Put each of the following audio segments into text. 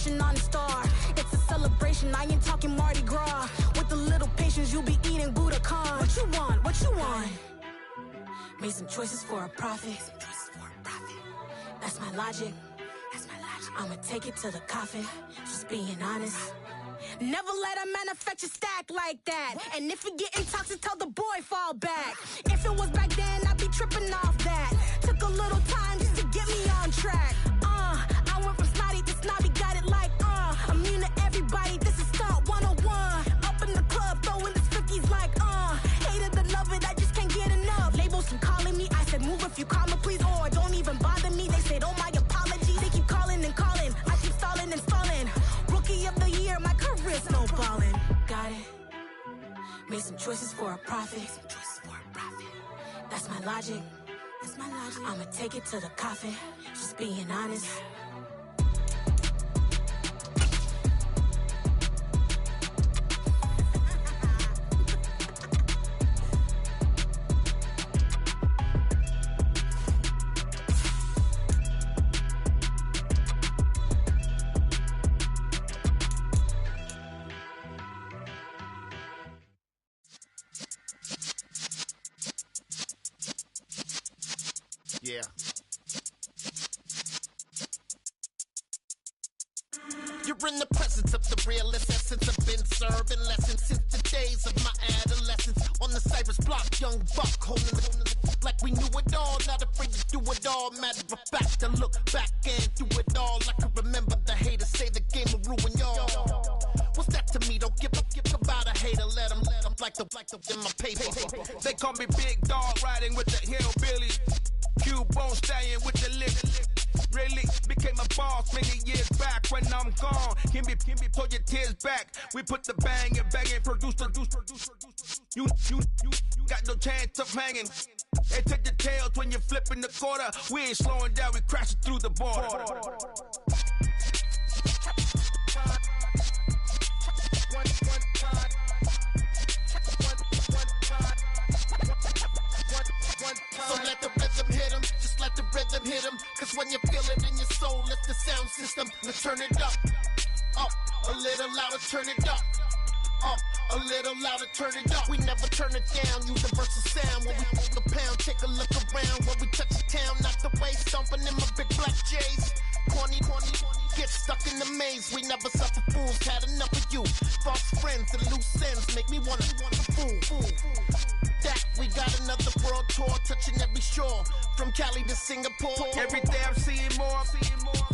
Russian on a star. It's a celebration, I ain't talking Mardi Gras. With a little patience, you'll be eating Budokan. What you want? What you want? Made some choices for a profit. That's my logic. I'ma take it to the coffin. Just being honest. Never let a manufacture stack like that. And if it getting toxic, tell the boy fall back. If it was back then, I'd be tripping off that. Took a little time just to get me on track. I went from snotty to snobby, got it like immune to everybody, this is stunt 101. Up in the club, throwing this 50s like hate it or love it, I just can't get enough. Labels keep calling me, I said move if you call me please, or don't even bother me. They said oh my apologies, they keep calling and calling. I keep stalling and stalling. Rookie of the year, my career snowballing. Got it. Made some choices for a profit. That's my logic. I'ma take it to the coffin. Just being honest. Yeah. You're in the presence of the realest essence. I've been serving lessons since the days of my adolescence. On the Cypress block, young buck holding the like we knew it all. Not afraid to do it all. Matter of fact, I look back and do it all. I can remember the haters say the game will ruin y'all. What's that to me? Don't give about a hater. Let them like the in my paper. They call me Big Dog, riding with the hillbilly. Q-Bone stallion with the lip. Really became a boss many years back. When I'm gone, can be pull your tears back. We put the bang and produce. You got no chance of hanging. They take the tails when you're flipping the quarter. We ain't slowing down, we crashing through the border. So let the rhythm hit him, just let the rhythm hit him. Cause when you feel it in your soul, lift the sound system. Let's turn it up, a little louder, turn it up. A little louder, turn it up. We never turn it down, universal sound. When we move the pound, take a look around. When we touch the town, knock the way, stomping in my big black J's. Corny, get stuck in the maze. We never suffer fools, had enough of you. False friends and loose ends make me wanna fool. That we got another world tour, touching every shore, from Cali to Singapore. Every day I'm seeing more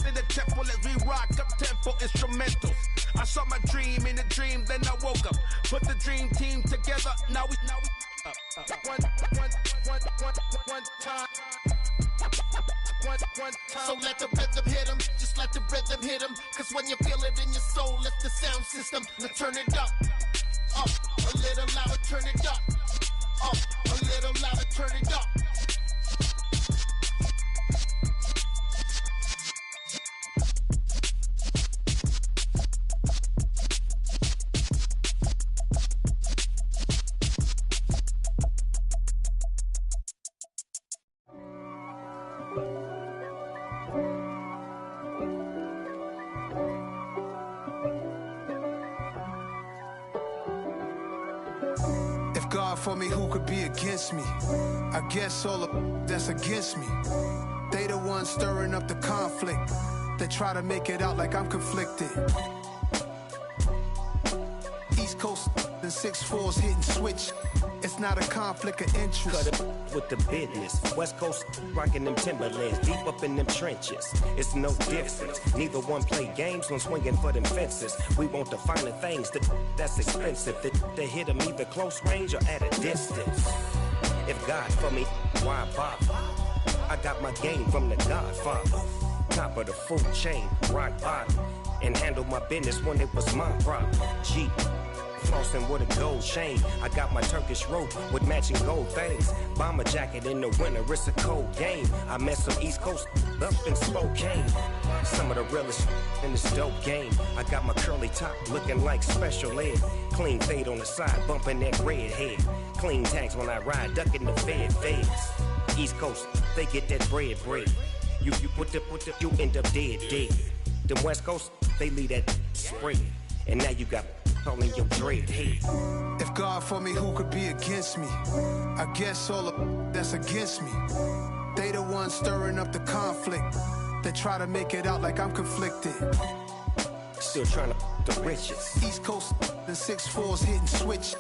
in the temple as we rock up tempo instrumentals. I saw my dream in a dream, then I woke up. Put the dream team together, now we one time. So let the rhythm hit him, just let the rhythm hit him. Cause when you feel it in your soul, lift the sound system. Now turn it up, a little louder, turn it up. A little louder, turn it up. God for me, who could be against me? I guess all of that's against me. They the ones stirring up the conflict. They try to make it out like I'm conflicted. East Coast and 6'4's hitting switch. It's not a conflict of interest. Cut it with the business. West Coast rocking them Timberlands, deep up in them trenches. It's no difference. Neither one play games when swinging for them fences. We want the finer things that's expensive. That hit them either close range or at a distance. If God for me, why bother? I got my game from the Godfather. Top of the food chain, rock bottom. And handle my business when it was my problem. G. Flossing with a gold chain. I got my Turkish rope with matching gold things. Bomber jacket in the winter, it's a cold game. I met some East Coast up in Spokane. Some of the realest in this dope game. I got my curly top looking like special ed. Clean fade on the side, bumping that red head. Clean tags when I ride, ducking the feds. East Coast, they get that bread. You end up dead. Them West Coast, they leave that spread. And now you got all in your dread head. If God for me, who could be against me? I guess all the that's against me. They the ones stirring up the conflict. They try to make it out like I'm conflicted. Still trying to the riches. East Coast and 6'4s hitting switch.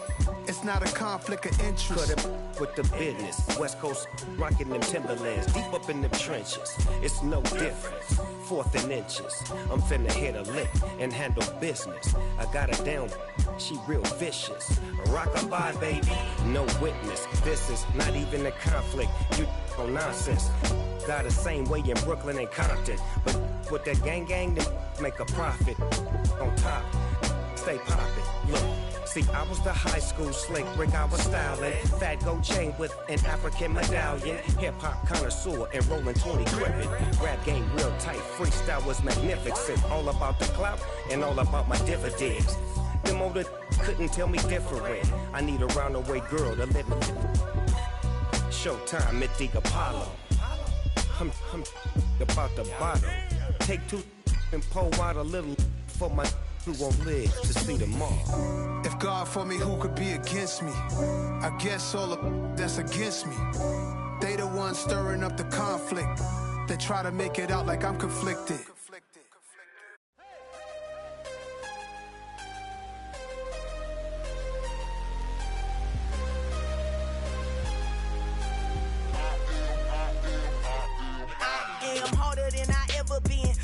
It's not a conflict of interest. Cut it with the business. West Coast rocking them Timberlands. Deep up in them trenches. It's no difference. Fourth and inches. I'm finna hit a lick and handle business. I got her down. She real vicious. Rockabye, baby. No witness. This is not even a conflict. You on nonsense. Got the same way in Brooklyn and Compton. But with that gang, they make a profit. On top, stay poppin'. Look. See, I was the high school slick Rick, I was styling. Fat gold chain with an African medallion. Hip-hop connoisseur and rolling 20 gripping. Rap game real tight, freestyle was magnificent. All about the clout and all about my dividends. Them older couldn't tell me different. I need a roundaway girl to live with. Showtime, Mythic Apollo. I'm about the bottom. Take two and pour out a little for my who won't live to see tomorrow. If God for me, who could be against me? I guess all the that's against me. They the ones stirring up the conflict. They try to make it out like I'm conflicted.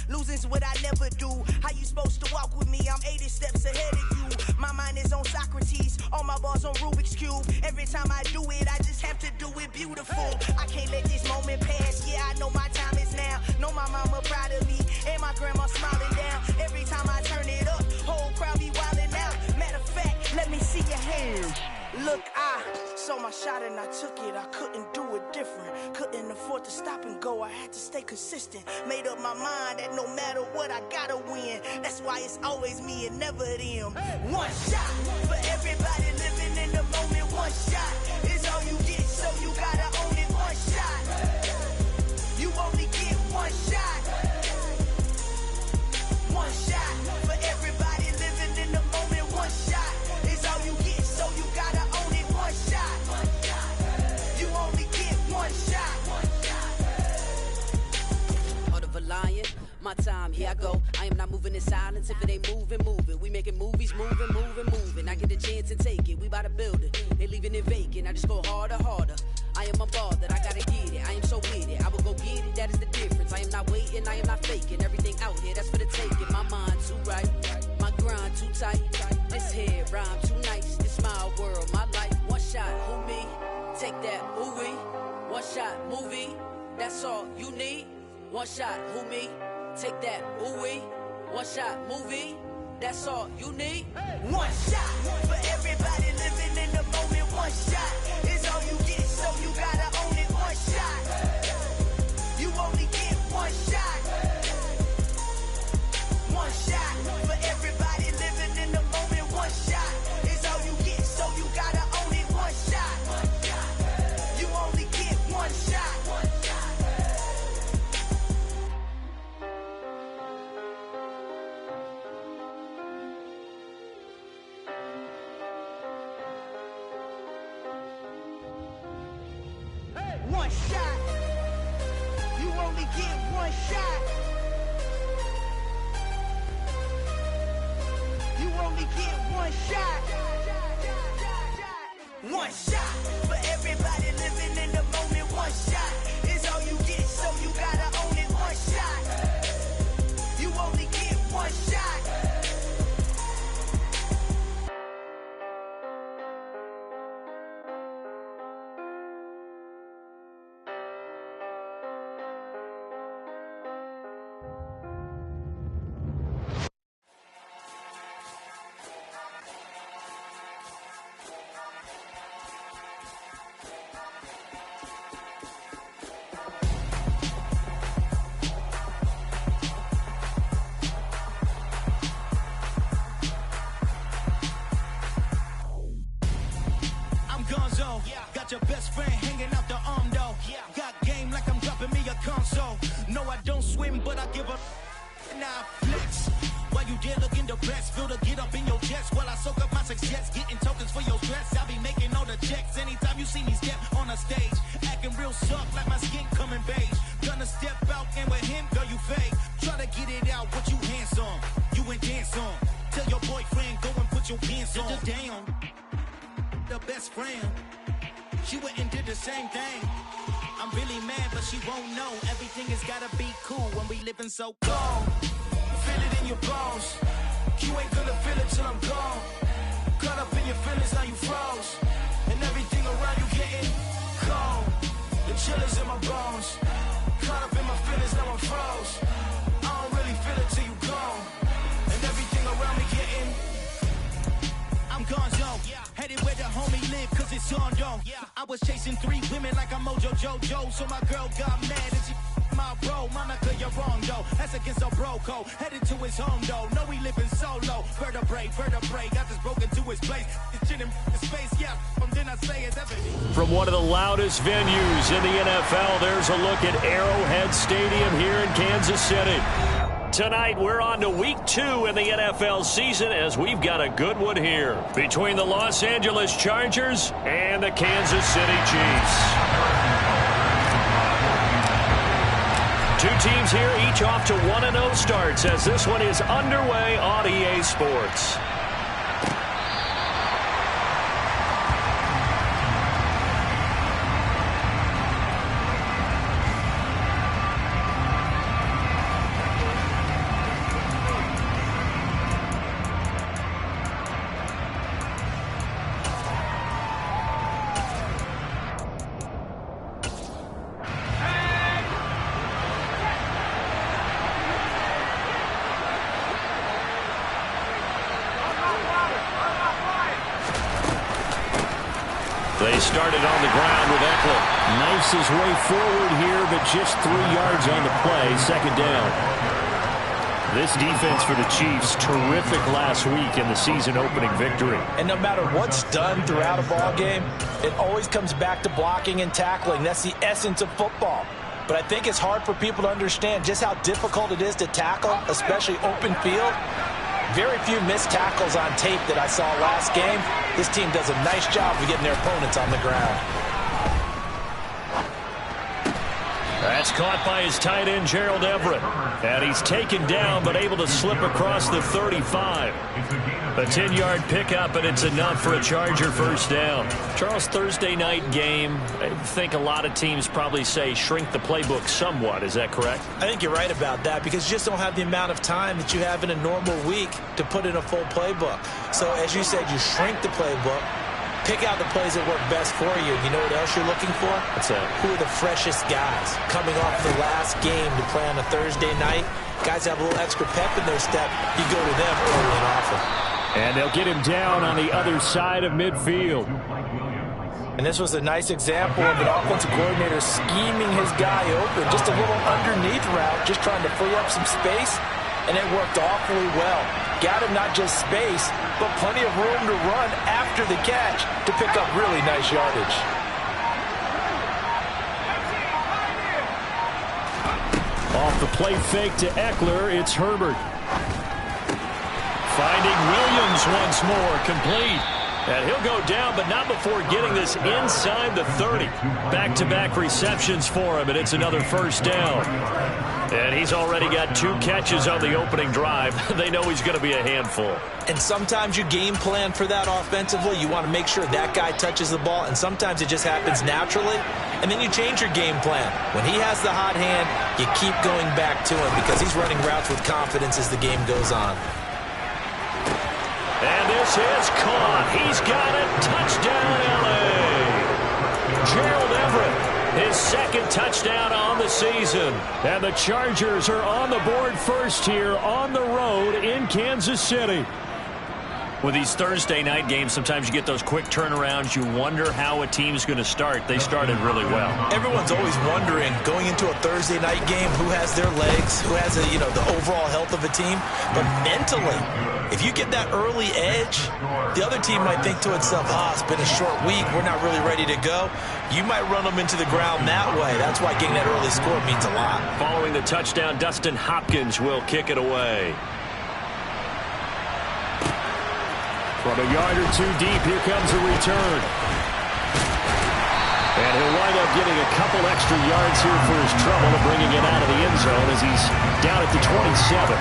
Losing's what I never do. How you supposed to walk with me? I'm 80 steps ahead of you. My mind is on Socrates, all my bars on Rubik's Cube. Every time I do it, I just have to do it beautiful. I can't let this moment pass. Yeah, I know my time is now. Know my mama proud of me, and my grandma smiling down. Every time I turn it up, whole crowd be wildin' out. Matter of fact, let me see your hands. Look, I saw my shot and I took it. I couldn't do it different. Couldn't afford to stop and go. I had to stay consistent. Made up my mind that no matter what, I gotta win. That's why it's always me and never them. One shot for everybody living in the moment. One shot is all you get, so you gotta own it. One shot. You only get one shot. One shot for everybody living in the moment. One shot is all you get, so you gotta own it. One shot. You only get one shot. Heart of a lion, my time, here I go. I am not moving in silence. If it ain't moving, move it. We making movies, moving. I get a chance and take it. We bout to build it. They leaving it vacant. I just go harder. I am a ball that I gotta get it. I am so with it. I will go get it. That is the difference. I am not waiting. I am not faking. Everything out here, that's for the taking. My mind too right. My grind too tight. This head rhyme too nice. This my world, my life. One shot, who me? Take that, ooh wee. One shot, movie. That's all you need. One shot, who me? Take that, ooh wee. One shot, movie. That's all you need. One shot for everybody living in the moment. One shot is all you get, so you gotta own it. One shot. You only get one shot. One shot for everybody living in the moment. One shot is all you get, so you gotta own it. One shot. You only get one shot. One shot. You only get one shot. You only get one shot. One shot for everybody living in the moment. One shot is all you get, so you gotta own it. One shot. You only get one shot. dare looking the best. Feel the get up in your chest while I soak up my success. Getting tokens for your stress. I'll be making all the checks anytime you see me step on a stage. Acting real soft like my skin coming beige. Gonna step out and with him, girl, you fake. Try to get it out, what you handsome. You ain't dance on. Tell your boyfriend, go and put your pants on. Down. The best friend. She went and did the same thing. I'm really mad, but she won't know. Everything has gotta be cool when we living so cold. Feel it in your bones. You ain't gonna feel it till I'm gone. Caught up in your feelings, now you froze. And everything around you getting cold. The chill is in my bones. Caught up in my feelings, now I'm froze. I don't really feel it till you gone. And everything around me getting I'm gone zone. Headed where the homie live, cause it's on dome. I was chasing 3 women like I'm Mojo Jojo. So my girl got mad and she my bro. Monica, you're wrong though. That's against a bro code. Headed to his home though. No, he living solo. Vertebrae. Got this broken to his place. It's in his space, yeah. Then I say it's everything. From one of the loudest venues in the NFL, there's a look at Arrowhead Stadium here in Kansas City. Tonight, we're on to week 2 in the NFL season as we've got a good one here between the Los Angeles Chargers and the Kansas City Chiefs. 2 teams here, each off to 1-0 starts as this one is underway on EA Sports. They started on the ground with Eckler. Knifes his way forward here, but just 3 yards on the play. Second down. This defense for the Chiefs, terrific last week in the season-opening victory. And no matter what's done throughout a ball game, it always comes back to blocking and tackling. That's the essence of football. But I think it's hard for people to understand just how difficult it is to tackle, especially open field. Very few missed tackles on tape that I saw last game. This team does a nice job of getting their opponents on the ground. That's caught by his tight end, Gerald Everett. And he's taken down, but able to slip across the 35. A 10-yard pickup, and it's enough for a Charger first down. Charles, Thursday night game, I think a lot of teams probably say shrink the playbook somewhat. Is that correct? I think you're right about that because you just don't have the amount of time that you have in a normal week to put in a full playbook. So, as you said, you shrink the playbook. Pick out the plays that work best for you. You know what else you're looking for? What's that? Who are the freshest guys coming off the last game to play on a Thursday night? Guys have a little extra pep in their step. You go to them early and often. And they'll get him down on the other side of midfield. And this was a nice example of an offensive coordinator scheming his guy open. Just a little underneath route, just trying to free up some space. And it worked awfully well. Got him not just space, but plenty of room to run after the catch to pick up really nice yardage. Off the play fake to Eckler, it's Herbert. Finding Williams once more, complete. And he'll go down, but not before getting this inside the 30. Back-to-back receptions for him, and it's another first down. And he's already got 2 catches on the opening drive. They know he's going to be a handful. And sometimes you game plan for that offensively. You want to make sure that guy touches the ball, and sometimes it just happens naturally. And then you change your game plan. When he has the hot hand, you keep going back to him because he's running routes with confidence as the game goes on. And this is caught. He's got it. Touchdown, L.A. Gerald Everett, his second touchdown on the season. And the Chargers are on the board first here on the road in Kansas City. With these Thursday night games, sometimes you get those quick turnarounds. You wonder how a team's going to start. They started really well. Everyone's always wondering, going into a Thursday night game, who has their legs, who has the overall health of a team. But mentally, if you get that early edge, the other team might think to itself, it's been a short week. We're not really ready to go. You might run them into the ground that way. That's why getting that early score means a lot. Following the touchdown, Dustin Hopkins will kick it away. From a yard or two deep, here comes a return. And he'll wind up getting a couple extra yards here for his trouble and bringing it out of the end zone as he's down at the 27.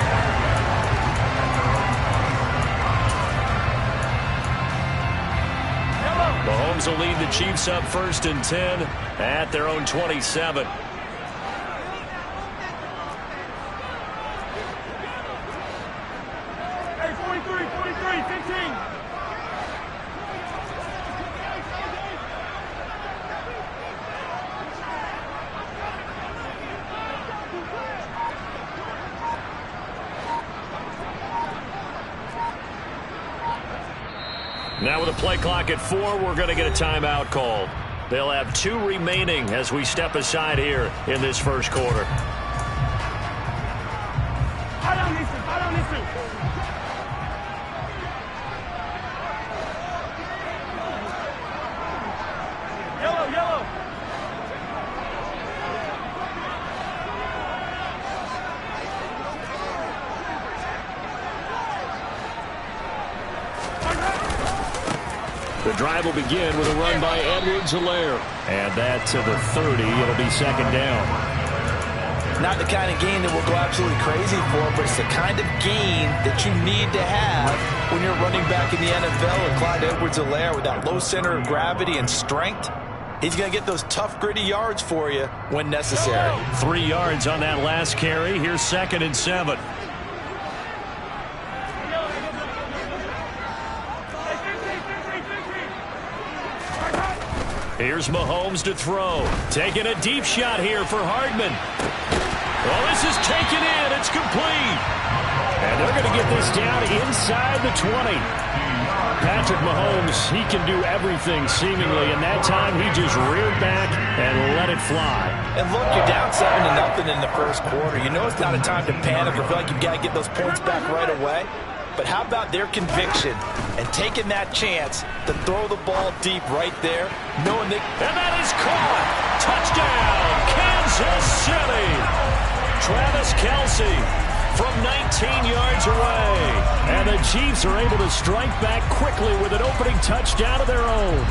Mahomes will lead the Chiefs up 1st and 10 at their own 27. Hey, 43, 15. Now with a play clock at 4, we're going to get a timeout called. They'll have 2 remaining as we step aside here in this first quarter. Yellow. The drive will begin with a run by Edwards-Helaire. And that to the 30. It'll be 2nd down. Not the kind of gain that we'll go absolutely crazy for, but it's the kind of gain that you need to have when you're running back in the NFL. And Clyde Edwards-Helaire, with that low center of gravity and strength, he's going to get those tough, gritty yards for you when necessary. 3 yards on that last carry. Here's 2nd and 7. Here's Mahomes to throw. Taking a deep shot here for Hardman. Well, this is taken in. It's complete. And they're going to get this down inside the 20. Patrick Mahomes, he can do everything seemingly, and that time he just reared back and let it fly. And look, you're down 7-0 in the first quarter. You know it's not a time to panic or feel like you've got to get those points back right away. But how about their conviction and taking that chance to throw the ball deep right there, knowing that... And that is caught! Touchdown, Kansas City! Travis Kelce from 19 yards away. And the Chiefs are able to strike back quickly with an opening touchdown of their own.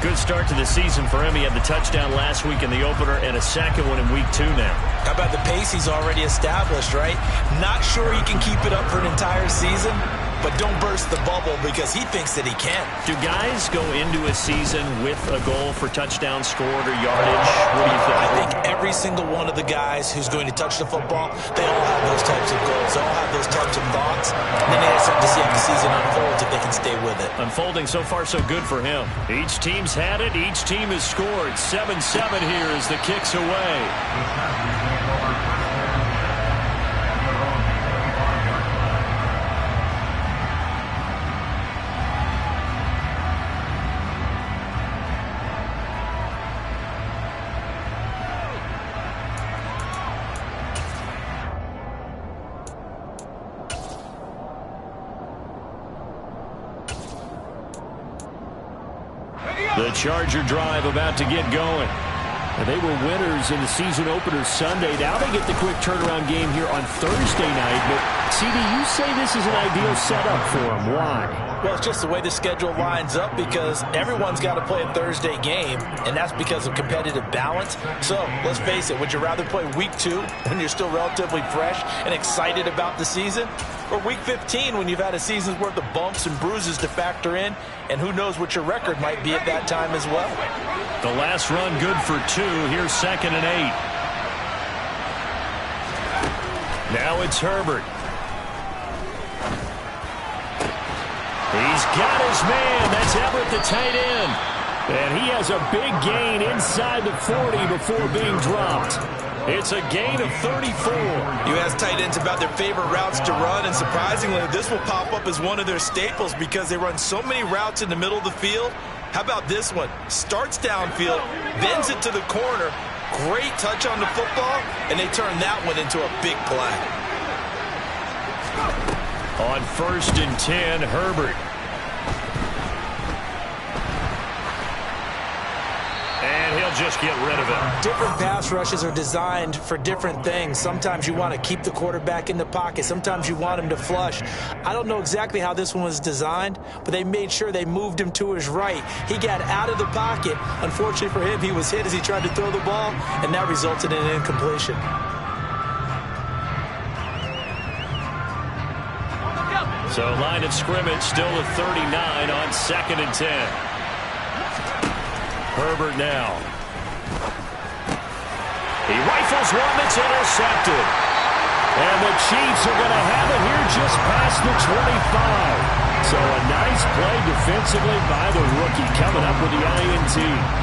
Good start to the season for him. He had the touchdown last week in the opener and a second one in week 2 now. How about the pace he's already established, right? Not sure he can keep it up for an entire season, but don't burst the bubble because he thinks that he can. Do guys go into a season with a goal for touchdown scored or yardage? What do you think? I think every single one of the guys who's going to touch the football, they all have those types of goals. They all have those types of thoughts. And then they have something to see how the season unfolds if they can stay with it. Unfolding so far so good for him. Each team's had it. Each team has scored. 7-7 here as the kick's away. The Charger drive about to get going. And they were winners in the season opener Sunday. Now they get the quick turnaround game here on Thursday night. But, CD, you say this is an ideal setup for them. Why? Well, it's just the way the schedule lines up because everyone's got to play a Thursday game, and that's because of competitive balance. So, let's face it, would you rather play week 2 when you're still relatively fresh and excited about the season? Or week 15 when you've had a season's worth of bumps and bruises to factor in, and who knows what your record might be at that time as well. The last run good for 2. Here's 2nd and 8. Now it's Herbert. He's got his man. That's Everett, the tight end. And he has a big gain inside the 40 before being dropped. It's a gain of 34. You ask tight ends about their favorite routes to run, and surprisingly, this will pop up as one of their staples because they run so many routes in the middle of the field. How about this one? Starts downfield, bends it to the corner. Great touch on the football, and they turn that one into a big play. On 1st and 10, Herbert. And he'll they'll just get rid of it. Different pass rushes are designed for different things. Sometimes you want to keep the quarterback in the pocket. Sometimes you want him to flush. I don't know exactly how this one was designed, but they made sure they moved him to his right. He got out of the pocket. Unfortunately for him, he was hit as he tried to throw the ball, and that resulted in an incompletion. So line of scrimmage still at 39 on 2nd and 10. Herbert now. He rifles one that's intercepted. And the Chiefs are going to have it here just past the 25. So a nice play defensively by the rookie coming up with the INT.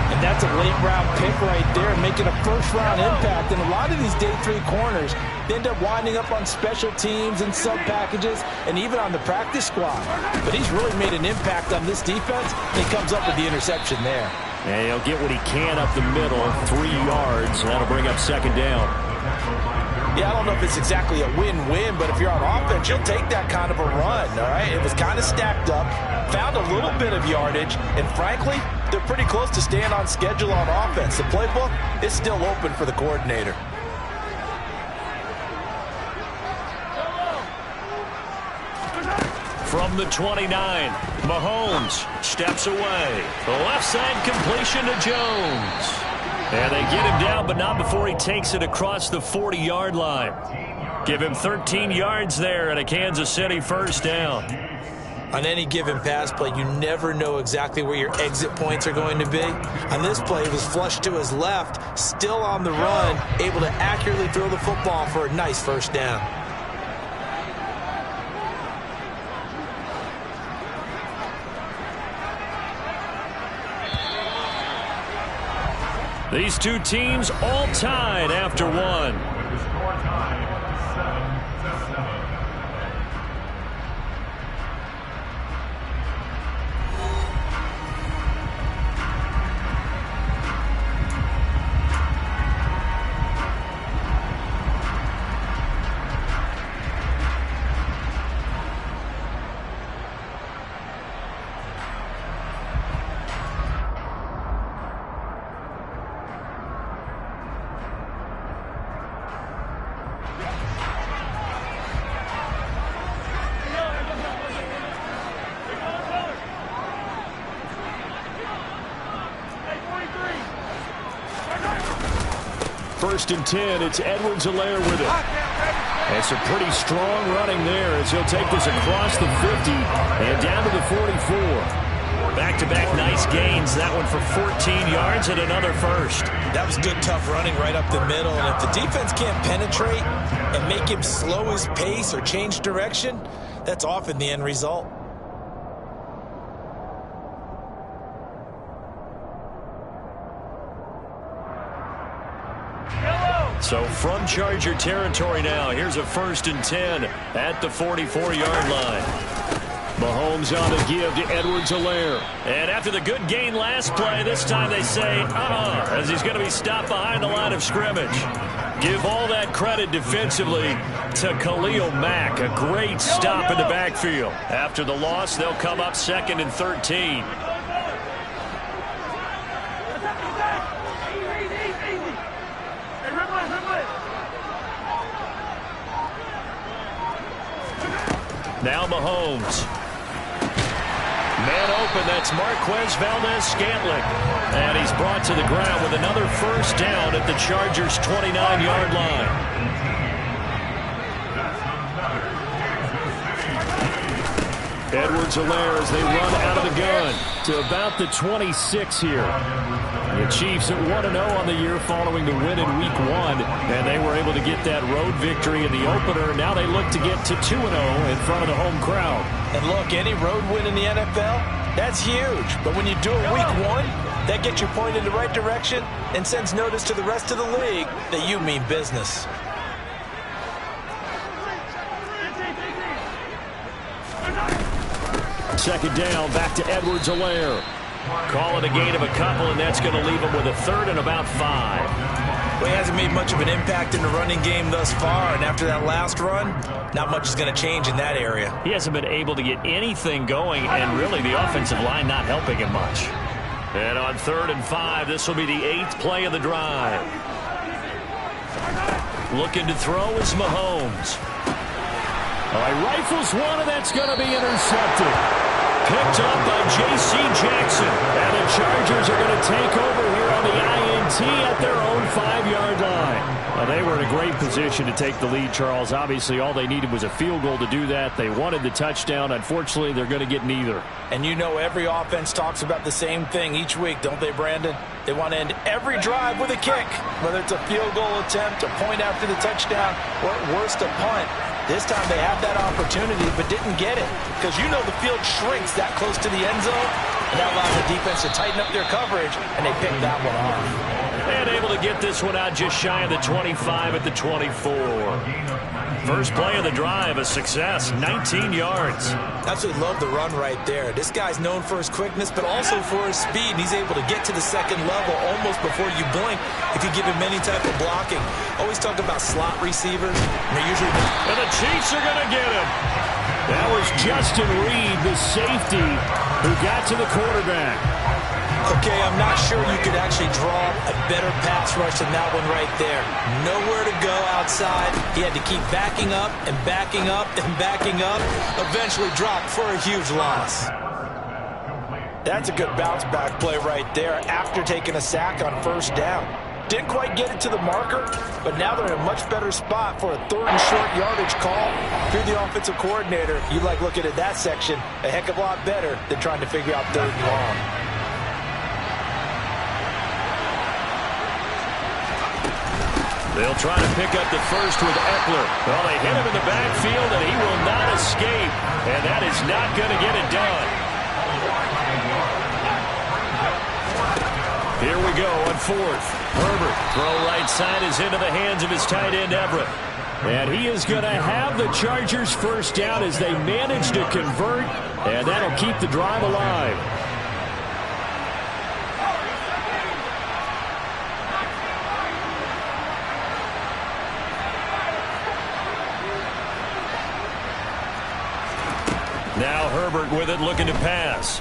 And that's a late-round pick right there, making a first-round impact. And a lot of these day 3 corners end up winding up on special teams and sub-packages and even on the practice squad. But he's really made an impact on this defense. He comes up with the interception there. And he'll get what he can up the middle, 3 yards. That'll bring up 2nd down. Yeah, I don't know if it's exactly a win-win, but if you're on offense, you'll take that kind of a run, all right? It was kind of stacked up, found a little bit of yardage, and frankly, they're pretty close to staying on schedule on offense. The playbook is still open for the coordinator. From the 29, Mahomes steps away. The left side completion to Jones. And they get him down, but not before he takes it across the 40-yard line. Give him 13 yards there and a Kansas City first down. On any given pass play, you never know exactly where your exit points are going to be. On this play, he was flushed to his left, still on the run, able to accurately throw the football for a nice first down. These two teams all tied after one. First and 10, it's Edwards-Helaire with it. And some pretty strong running there as he'll take this across the 50 and down to the 44. Back-to-back nice gains. That one for 14 yards and another first. That was good, tough running right up the middle. And if the defense can't penetrate and make him slow his pace or change direction, that's often the end result. So from Charger territory now, here's a first and 10 at the 44-yard line. Mahomes on the give to Edwards-Helaire. And after the good gain last play, this time they say, as he's going to be stopped behind the line of scrimmage. Give all that credit defensively to Khalil Mack. A great stop in the backfield. After the loss, they'll come up 2nd and 13. Now Mahomes. Man open, that's Marquez Valdez-Scantling. And he's brought to the ground with another first down at the Chargers' 29-yard line. Edwards-Helaire as they run out of the gun to about the 26 here. The Chiefs at 1-0 on the year following the win in Week 1, and they were able to get that road victory in the opener. Now they look to get to 2-0 in front of the home crowd. And look, any road win in the NFL, that's huge. But when you do it Week 1, that gets you pointed in the right direction and sends notice to the rest of the league that you mean business. Second down, back to Edwards-Helaire. Call it a gain of a couple, and that's going to leave him with a third and about 5. Well, he hasn't made much of an impact in the running game thus far, and after that last run, not much is going to change in that area. He hasn't been able to get anything going, and really the offensive line not helping him much. And on 3rd and 5, this will be the 8th play of the drive. Looking to throw is Mahomes. All right, rifles one, and that's going to be intercepted. Picked up by J.C. Jackson. And the Chargers are going to take over here on the INT at their own 5-yard line. Well, they were in a great position to take the lead, Charles. Obviously, all they needed was a field goal to do that. They wanted the touchdown. Unfortunately, they're going to get neither. And you know every offense talks about the same thing each week, don't they, Brandon? They want to end every drive with a kick, whether it's a field goal attempt, a point after the touchdown, or at worst, a punt. This time they had that opportunity but didn't get it because you know the field shrinks that close to the end zone, and that allows the defense to tighten up their coverage, and they picked that one off. And able to get this one out just shy of the 25 at the 24. First play of the drive, a success, 19 yards. Absolutely love the run right there. This guy's known for his quickness, but also for his speed. And he's able to get to the second level almost before you blink if you give him any type of blocking. Always talk about slot receivers. And the Chiefs are going to get him. That was Justin Reed, the safety, who got to the quarterback. Okay, I'm not sure you could actually draw a better pass rush than that one right there. Nowhere to go outside. He had to keep backing up and backing up and backing up. Eventually dropped for a huge loss. That's a good bounce back play right there after taking a sack on first down. Didn't quite get it to the marker, but now they're in a much better spot for a 3rd and short yardage call. If you're the offensive coordinator, you like looking at that section a heck of a lot better than trying to figure out 3rd and long. They'll try to pick up the first with Eckler. Well, they hit him in the backfield, and he will not escape. And that is not going to get it done. Here we go on 4th. Herbert, throw right side is into the hands of his tight end, Everett. And he is going to have the Chargers first down as they manage to convert, and that'll keep the drive alive. Now Herbert with it, looking to pass.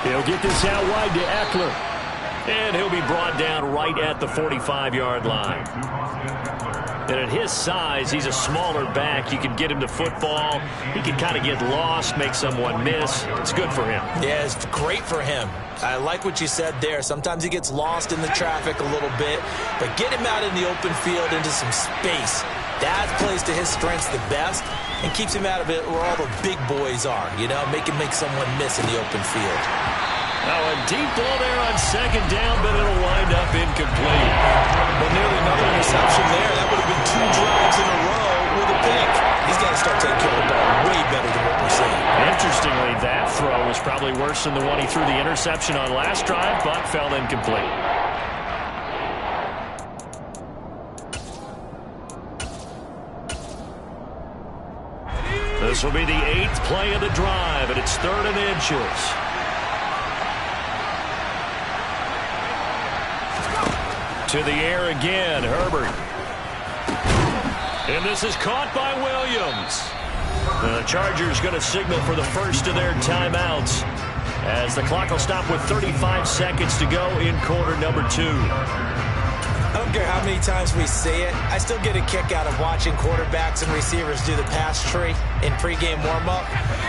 He'll get this out wide to Eckler. And he'll be brought down right at the 45-yard line. And at his size, he's a smaller back. You can get him to football. He can kind of get lost, make someone miss. It's good for him. Yeah, it's great for him. I like what you said there. Sometimes he gets lost in the traffic a little bit. But get him out in the open field into some space. That plays to his strengths the best and keeps him out of it where all the big boys are, you know, make someone miss in the open field. Now a deep ball there on 2nd down, but it'll wind up incomplete. Well, nearly another interception there. That would have been 2 drives in a row with a pick. He's got to start taking care of the ball way better than what we're seeing. Interestingly, that throw was probably worse than the one he threw the interception on last drive, but fell incomplete. This will be the 8th play of the drive, and it's 3rd and inches. To the air again, Herbert. And this is caught by Williams. The Chargers going to signal for the first of their timeouts as the clock will stop with 35 seconds to go in quarter number 2. I don't care how many times we say it, I still get a kick out of watching quarterbacks and receivers do the pass tree in pregame warm-up.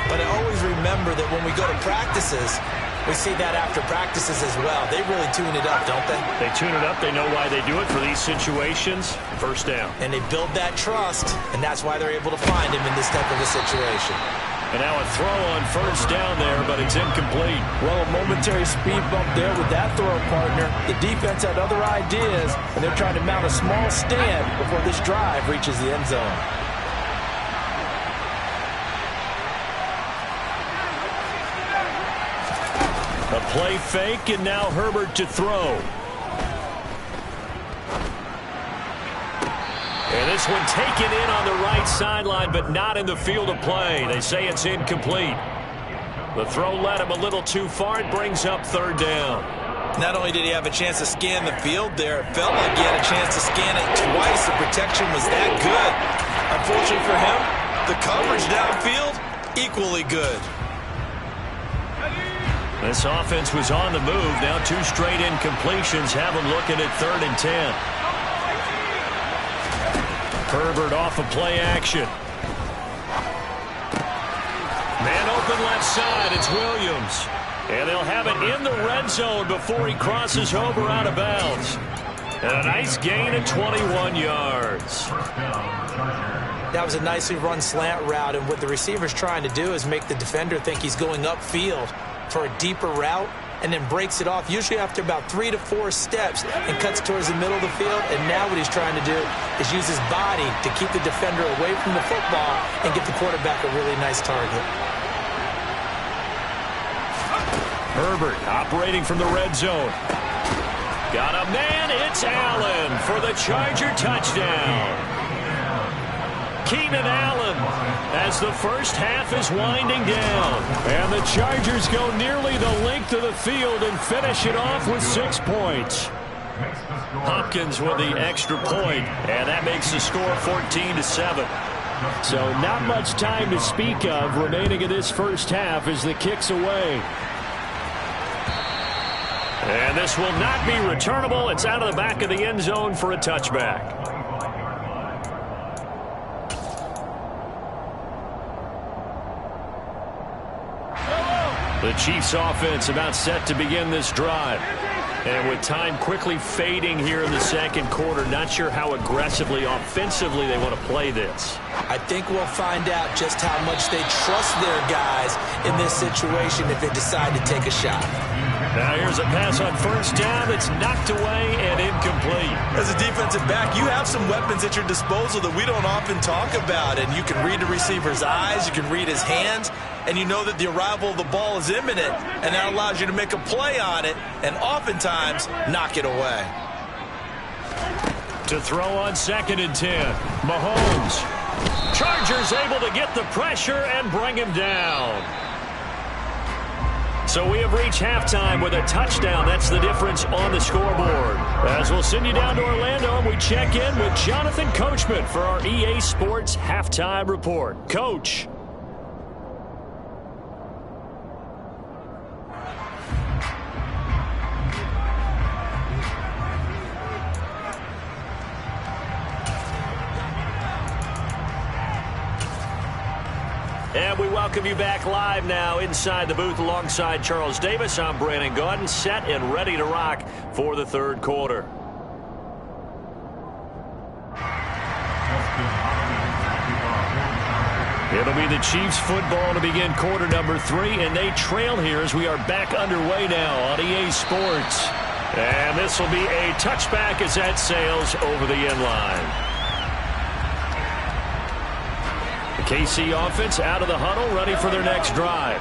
But I always remember that when we go to practices, we see that after practices as well. They really tune it up, don't they? They tune it up. They know why they do it for these situations. First down. And they build that trust, and that's why they're able to find him in this type of a situation. And now a throw on first down there, but it's incomplete. Well, a momentary speed bump there with that throw, partner. The defense had other ideas, and they're trying to mount a small stand before this drive reaches the end zone. A play fake, and now Herbert to throw. And this one taken in on the right sideline, but not in the field of play. They say it's incomplete. The throw led him a little too far. It brings up 3rd down. Not only did he have a chance to scan the field there, it felt like he had a chance to scan it twice. The protection was that good. Unfortunately for him, the coverage downfield, equally good. This offense was on the move. Now 2 straight incompletions have them looking at 3rd and 10. Herbert off of play action. Man open left side. It's Williams. And they'll have it in the red zone before he crosses over out of bounds. And a nice gain of 21 yards. That was a nicely run slant route, and what the receiver's trying to do is make the defender think he's going upfield for a deeper route, and then breaks it off, usually after about 3 to 4 steps, and cuts towards the middle of the field. And now what he's trying to do is use his body to keep the defender away from the football and get the quarterback a really nice target. Herbert operating from the red zone. Got a man, it's Allen for the Charger touchdown. Keenan Allen as the first half is winding down. And the Chargers go nearly the length of the field and finish it off with 6 points. Hopkins with the extra point, and that makes the score 14-7. So not much time to speak of remaining in this first half as the kick's away. And this will not be returnable. It's out of the back of the end zone for a touchback. The Chiefs offense about set to begin this drive. And with time quickly fading here in the second quarter, not sure how aggressively, offensively they want to play this. I think we'll find out just how much they trust their guys in this situation if they decide to take a shot. Now here's a pass on first down that's knocked away and incomplete. As a defensive back, you have some weapons at your disposal that we don't often talk about. And you can read the receiver's eyes, you can read his hands, and you know that the arrival of the ball is imminent, and that allows you to make a play on it and oftentimes knock it away. To throw on 2nd and 10, Mahomes. Chargers able to get the pressure and bring him down. So we have reached halftime with a touchdown. That's the difference on the scoreboard. As we'll send you down to Orlando, and we check in with Jonathan Coachman for our EA Sports Halftime Report. Coach. And we welcome you back live now inside the booth alongside Charles Davis. I'm Brandon Gaudin, set and ready to rock for the third quarter. It'll be the Chiefs football to begin quarter number 3, and they trail here as we are back underway now on EA Sports. And this will be a touchback as that sails over the end line. KC offense out of the huddle, ready for their next drive.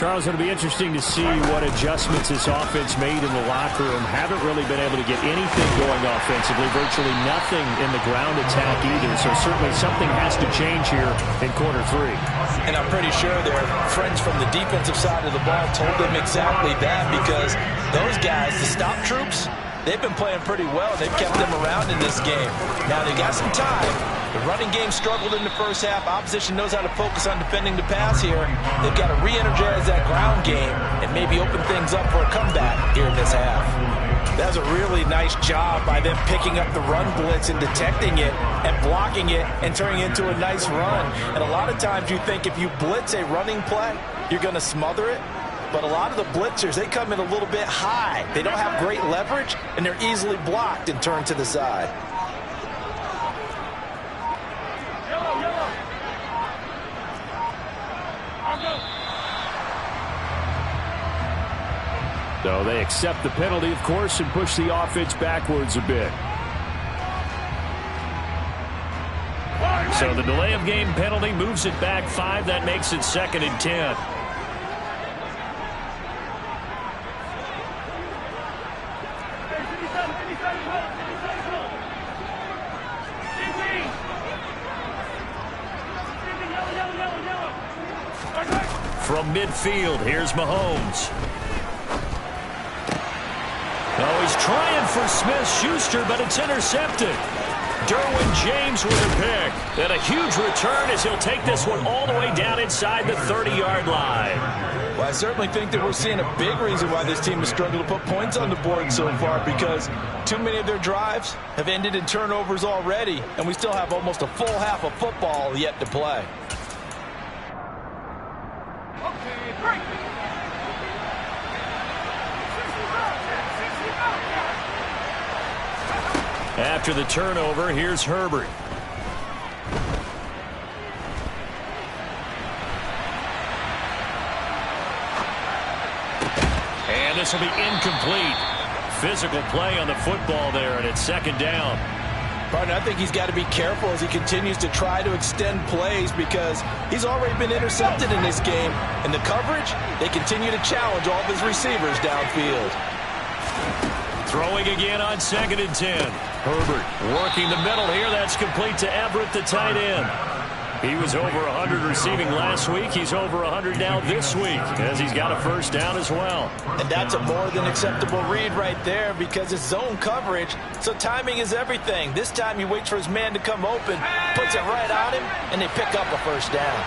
Charles, it'll be interesting to see what adjustments this offense made in the locker room. Haven't really been able to get anything going offensively, virtually nothing in the ground attack either. So certainly something has to change here in quarter 3. And I'm pretty sure their friends from the defensive side of the ball told them exactly that, because those guys, the stop troops, they've been playing pretty well. They've kept them around in this game. Now they got some time. The running game struggled in the first half. Opposition knows how to focus on defending the pass here. They've got to re-energize that ground game and maybe open things up for a comeback here in this half. That was a really nice job by them picking up the run blitz and detecting it and blocking it and turning it into a nice run. And a lot of times you think if you blitz a running play, you're going to smother it. But a lot of the blitzers, they come in a little bit high. They don't have great leverage, and they're easily blocked and turned to the side. So they accept the penalty, of course, and push the offense backwards a bit. So the delay of game penalty moves it back 5. That makes it 2nd and 10. From midfield, here's Mahomes. Oh, he's trying for Smith-Schuster, but it's intercepted. Derwin James with a pick. And a huge return as he'll take this one all the way down inside the 30-yard line. Well, I certainly think that we're seeing a big reason why this team has struggled to put points on the board so far, because too many of their drives have ended in turnovers already, and we still have almost a full half of football yet to play. After the turnover, here's Herbert. And this will be incomplete. Physical play on the football there, and it's second down. Partner, I think he's got to be careful as he continues to try to extend plays, because he's already been intercepted in this game. And the coverage, they continue to challenge all of his receivers downfield. Throwing again on 2nd and 10. Herbert working the middle here. That's complete to Everett, the tight end. He was over 100 receiving last week. He's over 100 now this week, as he's got a first down as well. And that's a more than acceptable read right there, because it's zone coverage, so timing is everything. This time he waits for his man to come open, puts it right on him, and they pick up a first down.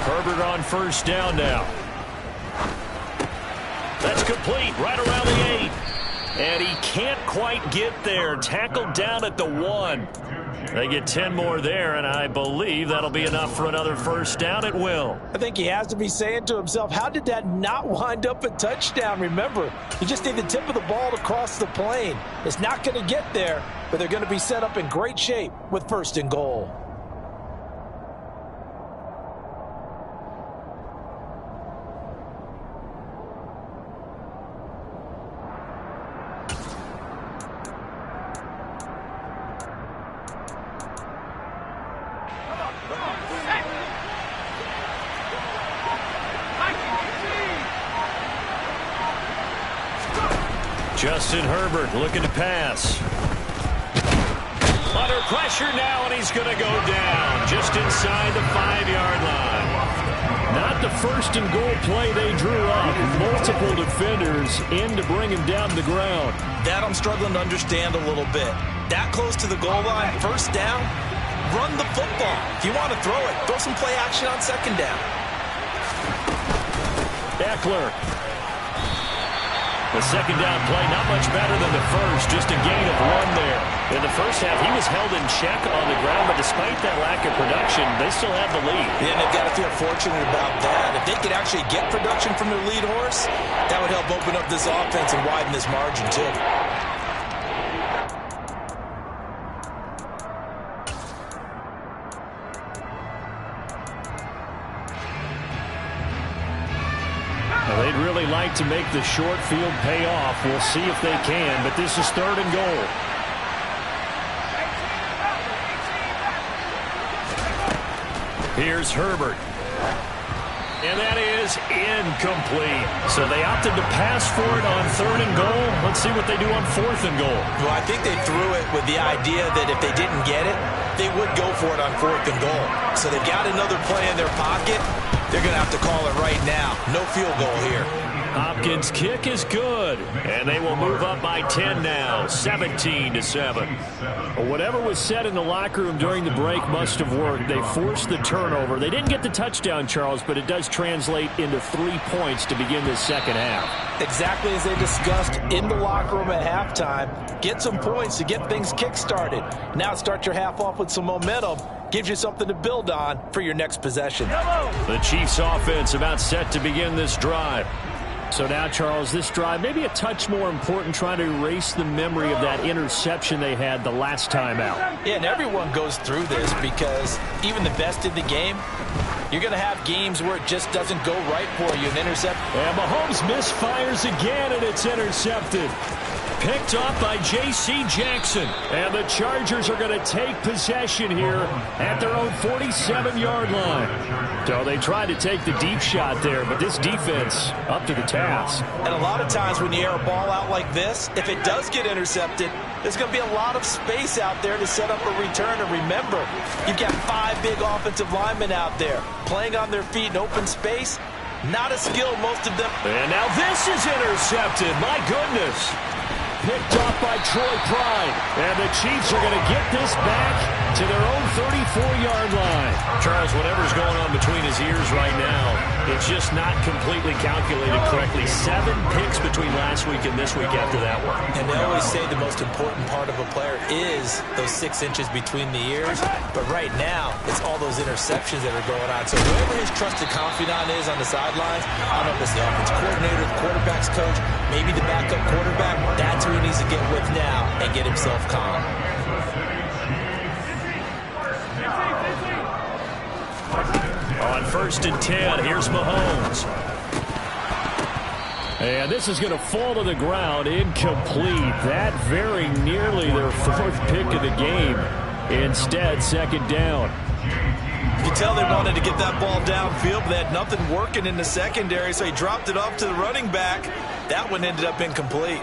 Herbert on first down now. That's complete right around the 8. And he can't quite get there. Tackled down at the 1. They get 10 more there, and I believe that'll be enough for another first down. It will. I think he has to be saying to himself, how did that not wind up a touchdown? Remember, you just need the tip of the ball to cross the plane. It's not going to get there, but they're going to be set up in great shape with 1st and goal. Justin Herbert looking to pass. Under pressure now, and he's going to go down just inside the 5-yard line. Not the 1st and goal play they drew up. Multiple defenders in to bring him down to the ground. That I'm struggling to understand a little bit. That close to the goal line, first down, run the football. If you want to throw it, throw some play action on 2nd down. Eckler. The 2nd down play, not much better than the first, just a gain of 1 there. In the first half, he was held in check on the ground, but despite that lack of production, they still have the lead. Yeah, and they've got to feel fortunate about that. If they could actually get production from their lead horse, that would help open up this offense and widen this margin too. They'd really like to make the short field pay off. We'll see if they can, but this is 3rd and goal. Here's Herbert. And that is incomplete. So they opted to pass for it on 3rd and goal. Let's see what they do on 4th and goal. Well, I think they threw it with the idea that if they didn't get it, they would go for it on 4th and goal. So they've got another play in their pocket. They're going to have to call it right now. No field goal here. Hopkins' kick is good, and they will move up by 10 now, 17-7. Well, whatever was said in the locker room during the break must have worked. They forced the turnover. They didn't get the touchdown, Charles, but it does translate into 3 points to begin this second half. Exactly as they discussed in the locker room at halftime. Get some points to get things kick-started. Now start your half off with some momentum. Gives you something to build on for your next possession. The Chiefs offense about set to begin this drive. So now, Charles, this drive maybe a touch more important, trying to erase the memory of that interception they had the last time out. Yeah, and everyone goes through this, because even the best in the game, you're going to have games where it just doesn't go right for you. An intercept. And Mahomes misfires again, and it's intercepted. Picked off by J.C. Jackson. And the Chargers are going to take possession here at their own 47-yard line. So they tried to take the deep shot there, but this defense up to the task. And a lot of times when you air a ball out like this, if it does get intercepted, there's going to be a lot of space out there to set up a return. And remember, you've got 5 big offensive linemen out there playing on their feet in open space. Not a skill, most of them. And now this is intercepted. My goodness. picked off by Troy Pride. And the Chiefs are going to get this back to their own 34-yard line. Charles, whatever's going on between his ears right now, it's just not completely calculated correctly. 7 picks between last week and this week after that one. And they always say the most important part of a player is those 6 inches between the ears. But right now, it's all those interceptions that are going on. So whoever his trusted confidant is on the sidelines, I don't know if it's the offense coordinator, the quarterback's coach, maybe the backup quarterback, that's who he needs to get with now and get himself calm. On 1st and 10, here's Mahomes. And this is going to fall to the ground, incomplete. That very nearly their 4th pick of the game. Instead, 2nd down. You can tell they wanted to get that ball downfield, but they had nothing working in the secondary, so he dropped it off to the running back. That one ended up incomplete.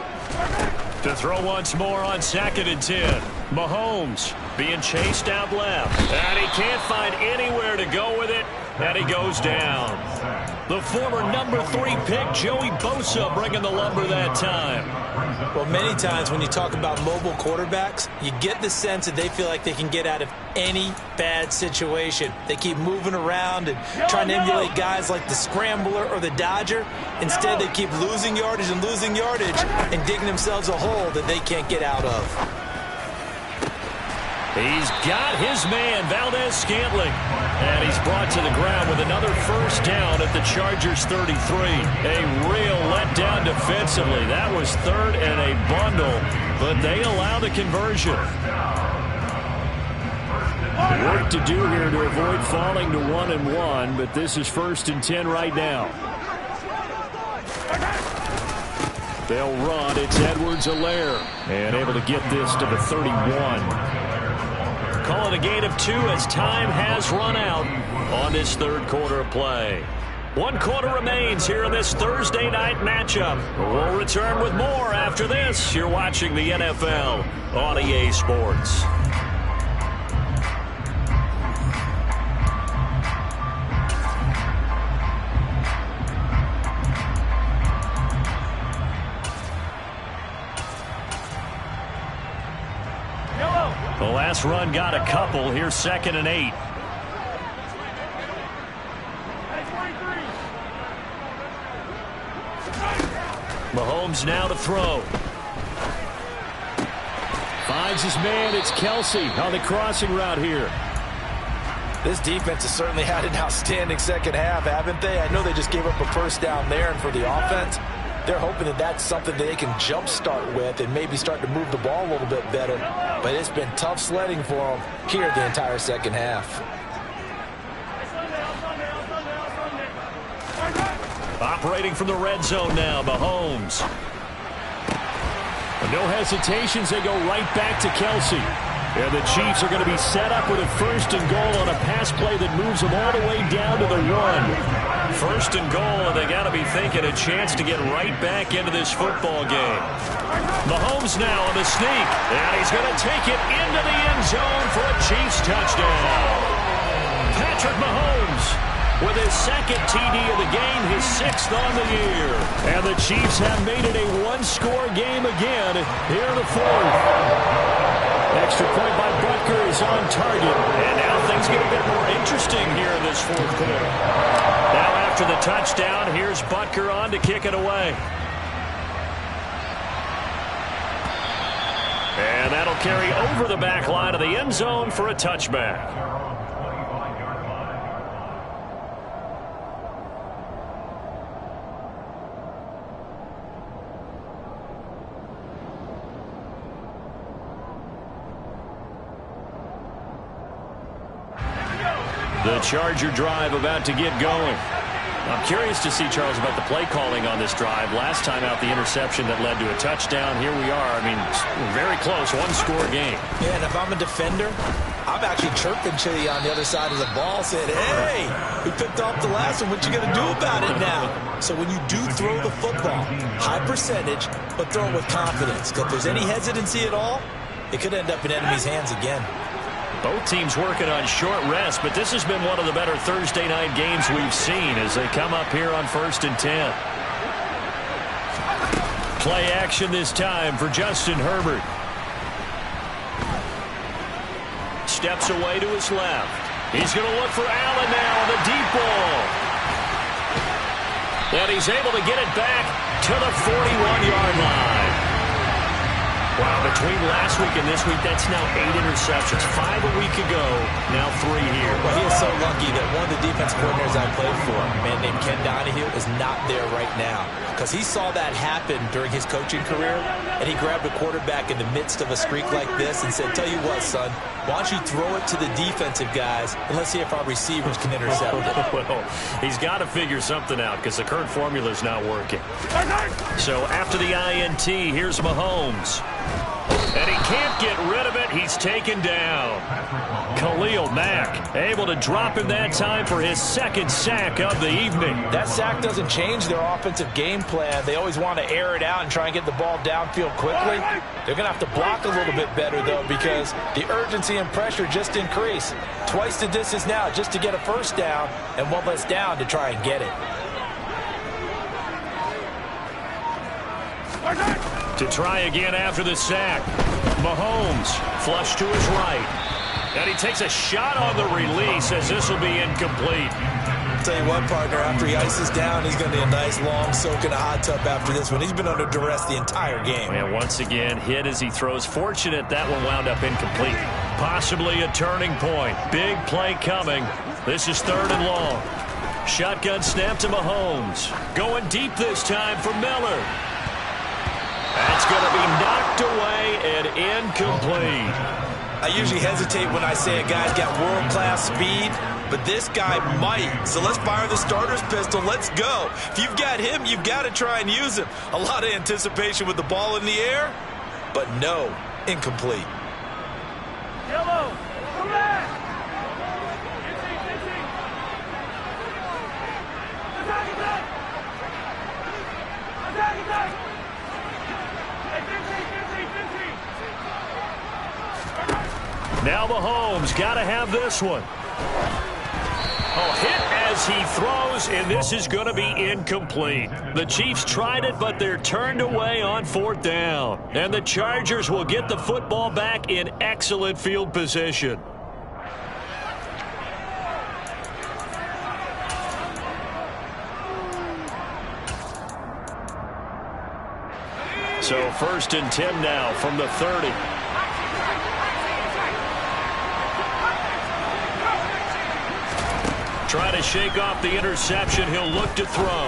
To throw once more on 2nd and 10. Mahomes being chased out left. And he can't find anywhere to go with it. And he goes down. The former number 3 pick, Joey Bosa, bringing the lumber that time. Well, many times when you talk about mobile quarterbacks, you get the sense that they feel like they can get out of any bad situation. They keep moving around and trying to emulate guys like the Scrambler or the Dodger. Instead, they keep losing yardage and digging themselves a hole that they can't get out of. He's got his man, Valdez-Scantling. And he's brought to the ground with another 1st down at the Chargers' 33. A real letdown defensively. That was 3rd and a bundle, but they allow the conversion. Work to do here to avoid falling to 1-1, but this is 1st and 10 right now. They'll run. It's Edwards-Helaire. And able to get this to the 31. Call it a gain of 2 as time has run out on this 3rd quarter of play. 1 quarter remains here in this Thursday night matchup. We'll return with more after this. You're watching the NFL on EA Sports. The last run got a couple. Here's 2nd and 8. Mahomes now to throw. Finds his man. It's Kelsey on the crossing route here. This defense has certainly had an outstanding 2nd half, haven't they? I know they just gave up a 1st down there, and for the offense, they're hoping that that's something they can jumpstart with and maybe start to move the ball a little bit better. But it's been tough sledding for them here the entire 2nd half. Operating from the red zone now, Mahomes. No hesitations, they go right back to Kelsey. And the Chiefs are going to be set up with a 1st and goal on a pass play that moves them all the way down to the 1. 1st and goal, and they got to be thinking a chance to get right back into this football game. Mahomes now on the sneak, and he's going to take it into the end zone for a Chiefs touchdown. Patrick Mahomes with his 2nd TD of the game, his 6th on the year. And the Chiefs have made it a 1-score game again here in the 4th. Extra point by Butker is on target. And now things get a bit more interesting here in this 4th quarter. Now after the touchdown, here's Butker on to kick it away. And that'll carry over the back line of the end zone for a touchback. The Charger drive about to get going. I'm curious to see, Charles, about the play calling on this drive. Last time out, the interception that led to a touchdown. Here we are. I mean, very close, 1-score game. Yeah, and if I'm a defender, I'm actually chirping to you on the other side of the ball, saying, hey, we picked off the last one. What you going to do about it now? So when you do throw the football, high percentage, but throw it with confidence. Because if there's any hesitancy at all, it could end up in enemy's hands again. Both teams working on short rest, but this has been one of the better Thursday night games we've seen as they come up here on 1st and 10. Play action this time for Justin Herbert. Steps away to his left. He's going to look for Allen now on the deep ball. And he's able to get it back to the 41-yard line. Wow, between last week and this week, that's now 8 interceptions. 5 a week ago, now 3 here. Well, he is so lucky that one of the defense coordinators I played for, a man named Ken Donahue, is not there right now. Because he saw that happen during his coaching career, and he grabbed a quarterback in the midst of a streak like this and said, tell you what, son, why don't you throw it to the defensive guys, and let's see if our receivers can intercept it. Well, he's got to figure something out because the current formula is not working. So after the INT, here's Mahomes. And he can't get rid of it. He's taken down. Khalil Mack able to drop him that time for his second sack of the evening. That sack doesn't change their offensive game plan. They always want to air it out and try and get the ball downfield quickly. They're going to have to block a little bit better, though, because the urgency and pressure just increase. Twice the distance now just to get a first down, and one less down to try and get it. To try again after the sack. Mahomes flush to his right. And he takes a shot on the release as this will be incomplete. Tell you what, partner, after he ices down, he's going to be a nice long soak in a hot tub after this one. He's been under duress the entire game. And once again, hit as he throws. Fortunate that one wound up incomplete. Possibly a turning point. Big play coming. This is 3rd and long. Shotgun snap to Mahomes. Going deep this time for Miller. That's going to be knocked away and incomplete. I usually hesitate when I say a guy's got world-class speed, but this guy might. So let's fire the starter's pistol. Let's go. If you've got him, you've got to try and use him. A lot of anticipation with the ball in the air, but no, incomplete. Yellow, come back. Now Mahomes got to have this one. Oh, hit as he throws, and this is going to be incomplete. The Chiefs tried it, but they're turned away on 4th down. And the Chargers will get the football back in excellent field position. So 1st and 10 now from the 30. Try to shake off the interception. He'll look to throw.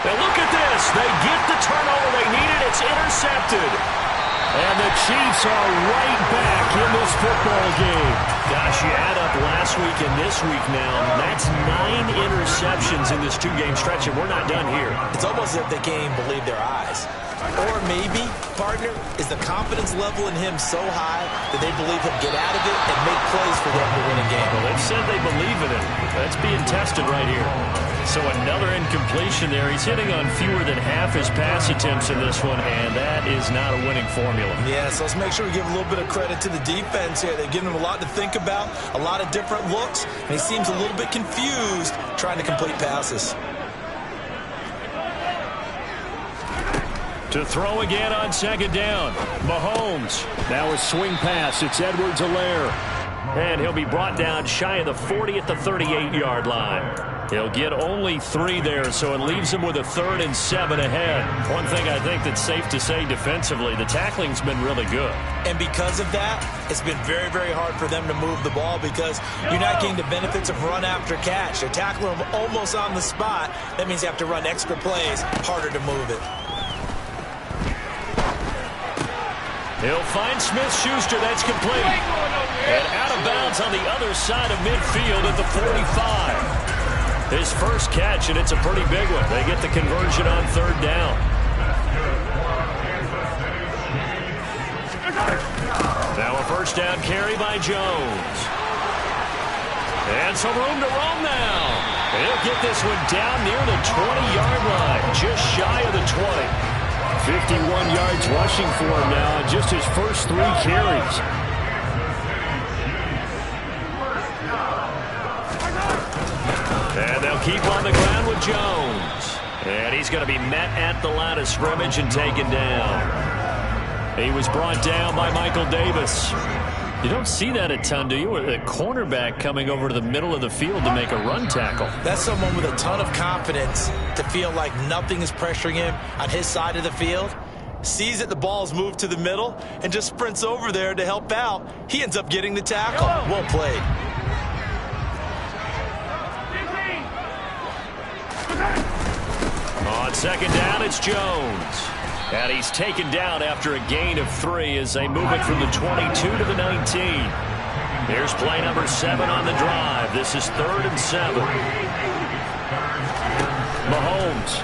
Now look at this. They get the turnover they needed. It's intercepted. And the Chiefs are right back in this football game. Gosh, you add up last week and this week now. That's 9 interceptions in this 2-game stretch, and we're not done here. It's almost as if they can't even believe their eyes. Or maybe, partner, is the confidence level in him so high that they believe he'll get out of it and make plays for them to win a game. Well, they've said they believe in him. That's being tested right here. So another incompletion there. He's hitting on fewer than half his pass attempts in this one, and that is not a winning formula. Yeah, so let's make sure we give a little bit of credit to the defense here. They've given him a lot to think about, a lot of different looks, and he seems a little bit confused trying to complete passes. To throw again on 2nd down. Mahomes. Now a swing pass. It's Edwards-Helaire. And he'll be brought down shy of the 40 at the 38-yard line. He'll get only 3 there, so it leaves him with a 3rd and 7 ahead. One thing I think that's safe to say defensively, the tackling's been really good. And because of that, it's been very, very hard for them to move the ball because you're not getting the benefits of run after catch. They're tackling him almost on the spot. That means you have to run extra plays, harder to move it. He'll find Smith-Schuster. That's complete. And out of bounds on the other side of midfield at the 45. His first catch, and it's a pretty big one. They get the conversion on 3rd down. Now a 1st down carry by Jones. And some room to roam now. He'll get this one down near the 20-yard line, just shy of the 20. 51 yards rushing for him now, just his first 3 carries. And they'll keep on the ground with Jones. And he's going to be met at the line of scrimmage and taken down. He was brought down by Michael Davis. You don't see that a ton, do you? With a cornerback coming over to the middle of the field to make a run tackle. That's someone with a ton of confidence to feel like nothing is pressuring him on his side of the field. Sees that the ball's moved to the middle and just sprints over there to help out. He ends up getting the tackle. Well played. On second down, it's Jones. And he's taken down after a gain of 3 as they move it from the 22 to the 19. Here's play number 7 on the drive. This is 3rd and 7. Mahomes.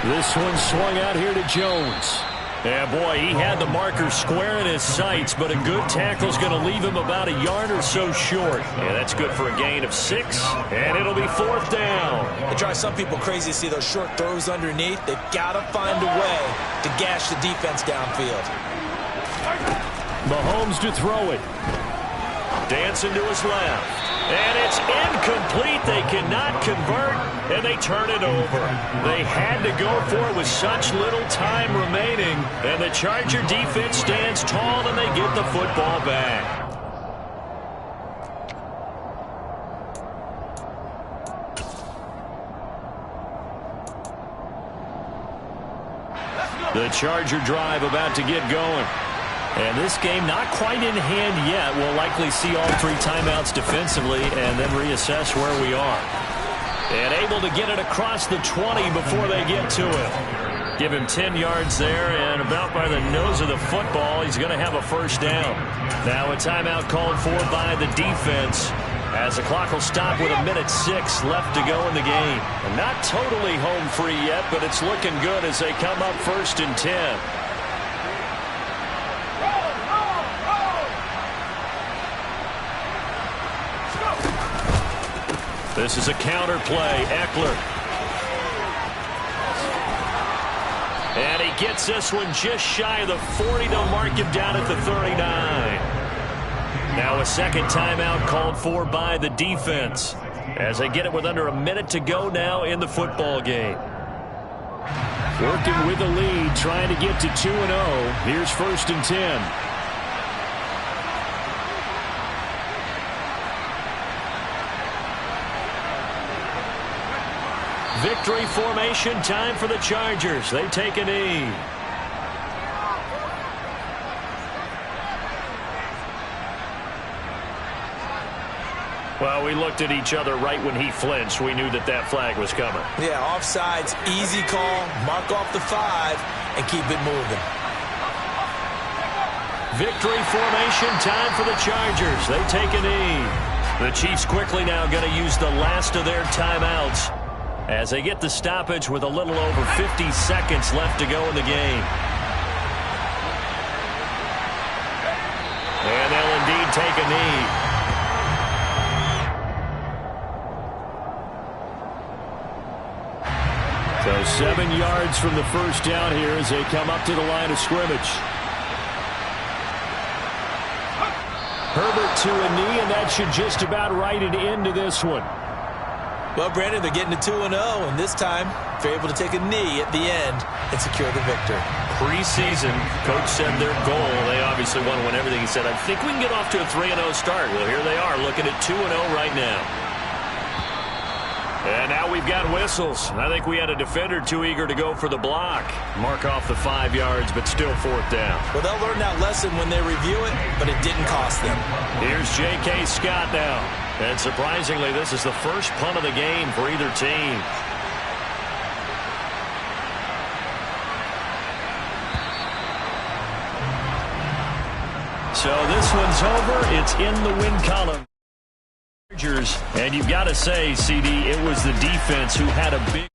This one swung out here to Jones. Yeah, boy, he had the marker square in his sights, but a good tackle's going to leave him about a yard or so short. Yeah, that's good for a gain of 6, and it'll be 4th down. It drives some people crazy to see those short throws underneath. They've got to find a way to gash the defense downfield. Mahomes to throw it. Dancing to his left. And it's incomplete. They cannot convert, and they turn it over. They had to go for it with such little time remaining, and the Charger defense stands tall, and they get the football back. The Charger drive about to get going. And this game not quite in hand yet. We'll likely see all 3 timeouts defensively and then reassess where we are. And able to get it across the 20 before they get to it. Give him 10 yards there, and about by the nose of the football, he's going to have a first down. Now a timeout called for by the defense as the clock will stop with 1:06 left to go in the game. And not totally home free yet, but it's looking good as they come up 1st and 10. This is a counter play. Eckler. And he gets this one just shy of the 40. They'll mark him down at the 39. Now a second timeout called for by the defense as they get it with under a minute to go now in the football game. Working with the lead, trying to get to 2-0. Here's 1st and 10. Victory formation time for the Chargers. They take a knee. Well, we looked at each other right when he flinched. We knew that that flag was coming. Yeah, offsides, easy call. Mark off the 5 and keep it moving. Victory formation time for the Chargers. They take a knee. The Chiefs quickly now going to use the last of their timeouts as they get the stoppage with a little over 50 seconds left to go in the game. And they'll indeed take a knee. So 7 yards from the first down here as they come up to the line of scrimmage. Herbert to a knee, and that should just about write it into this one. Well, Brandon, they're getting to 2-0, and this time they're able to take a knee at the end and secure the victory. Preseason, coach said their goal, they obviously want to win everything. He said, I think we can get off to a 3-0 start. Well, here they are looking at 2-0 right now. And now we've got whistles. I think we had a defender too eager to go for the block. Mark off the 5 yards, but still 4th down. Well, they'll learn that lesson when they review it, but it didn't cost them. Here's J.K. Scott now. And surprisingly, this is the first punt of the game for either team. So this one's over. It's in the win column. And you've got to say, CD, it was the defense who had a big